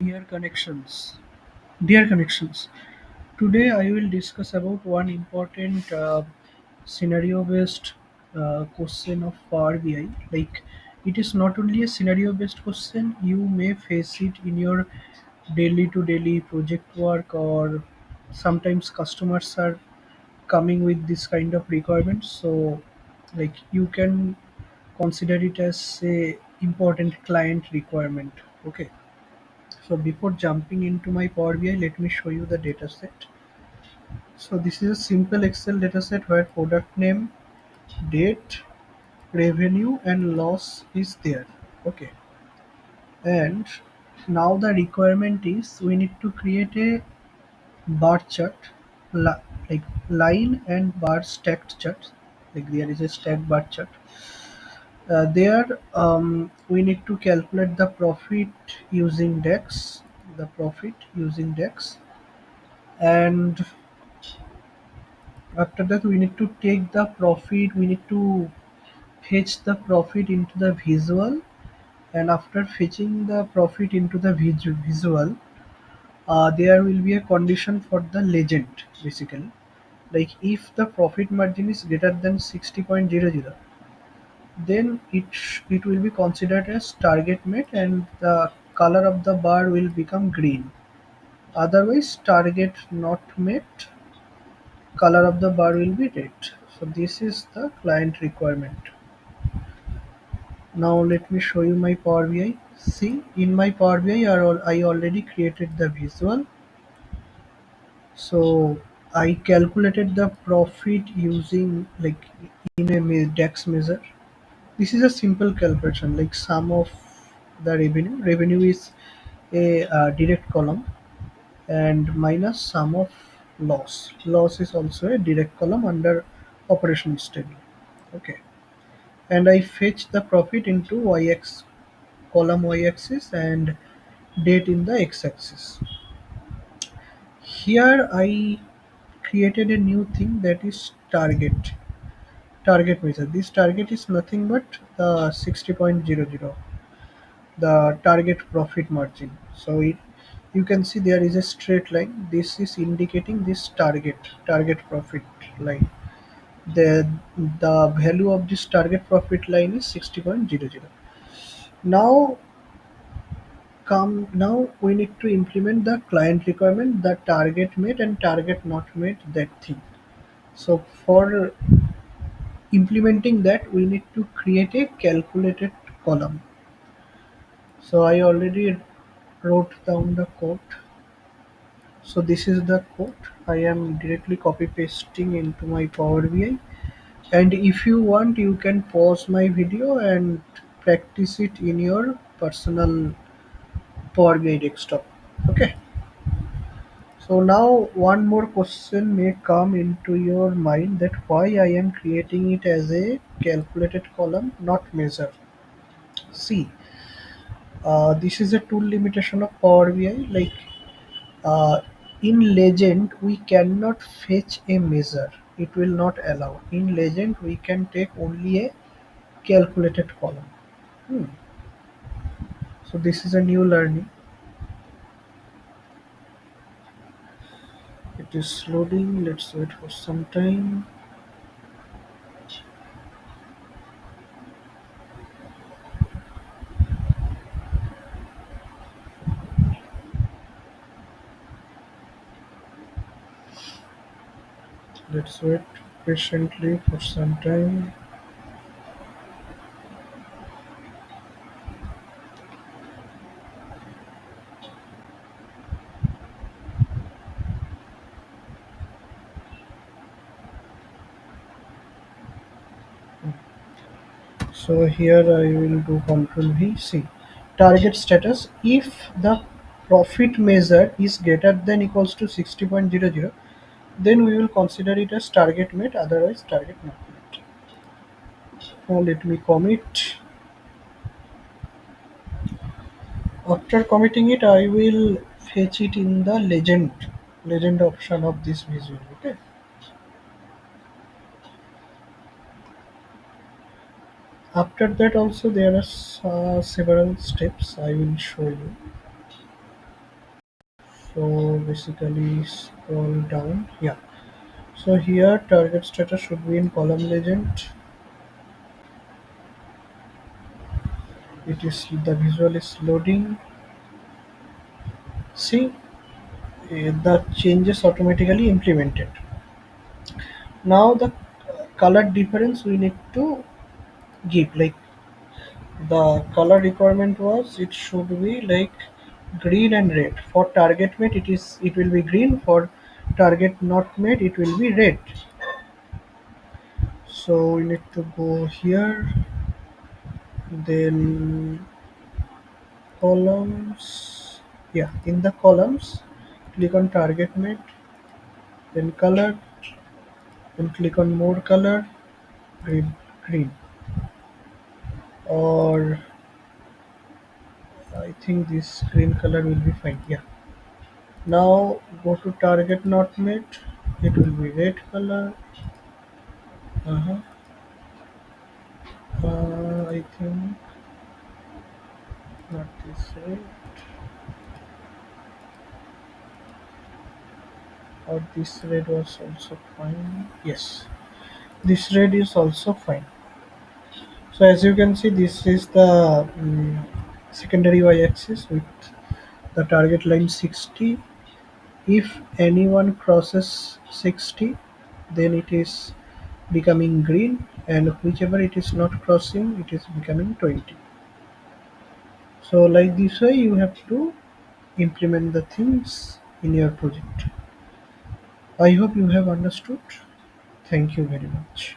Dear connections, dear connections. Today I will discuss about one important scenario-based question of Power BI. Like, it is not only a scenario-based question. You may face it in your daily-to-daily project work, or sometimes customers are coming with this kind of requirements. So, like, you can consider it as a important client requirement. Okay. So before jumping into my Power BI, let me show you the dataset. So this is a simple Excel dataset where product name, date, revenue and loss is there. Okay. And now the requirement is we need to create a bar chart, like line and bar stacked chart. Like there is a stacked bar chart. There we need to calculate the profit using DEX, the profit using DEX, and after that we need to take the profit, we need to fetch the profit into the visual, and after fetching the profit into the visual, there will be a condition for the legend basically. Like if the profit margin is greater than 60.00, then it will be considered as target met and the color of the bar will become green. Otherwise target not met, color of the bar will be red. So this is the client requirement. Now let me show you my Power BI. See, in my Power BI I already created the visual. So I calculated the profit using like in a DEX measure. This is a simple calculation, like sum of the revenue. Revenue is a direct column, and minus sum of loss. Loss is also a direct column under operations table. Okay. And I fetch the profit into y-axis, column y-axis, and date in the x-axis. Here I created a new thing, that is target measure. This target is nothing but the 60.00, the target profit margin. So you can see there is a straight line. This is indicating this target profit line. The value of this target profit line is 60.00. Now now we need to implement the client requirement, the target met and target not met, that thing. So for implementing that we need to create a calculated column. So I already wrote down the code. So this is the code. I am directly copy pasting into my Power BI, and if you want you can pause my video and practice it in your personal Power BI desktop. Okay. So now one more question may come into your mind, that why I am creating it as a calculated column, not measure. See, this is a tool limitation of Power BI. Like in Legend, we cannot fetch a measure. It will not allow. In Legend, we can take only a calculated column. Hmm. So this is a new learning. It is loading. Let's wait for some time. Let's wait patiently for some time. So here I will do Control V. See, target status. If the profit measure is greater than equals to 60.00, then we will consider it as target met. Otherwise, target not met. Now let me commit. After committing it, I will fetch it in the legend option of this visual. Okay. After that, also there are several steps I will show you. So basically scroll down. Yeah. So here target status should be in column legend. It is the visual is loading. See, the changes automatically implemented. Now the color difference we need to give, like the color requirement was it should be like green and red. For target mate it will be green, for target not mate it will be red. So we need to go here, then columns. Yeah, in the columns click on target mate, then color, then click on more color, green, green, or I think this green color will be fine. Yeah. Now go to target not mate. It will be red color. Uh-huh. I think not this red, or this red was also fine. Yes, this red is also fine. So as you can see, this is the secondary y-axis with the target line 60. If anyone crosses 60, then it is becoming green, and whichever it is not crossing, it is becoming 20. So like this way you have to implement the things in your project. I hope you have understood. Thank you very much.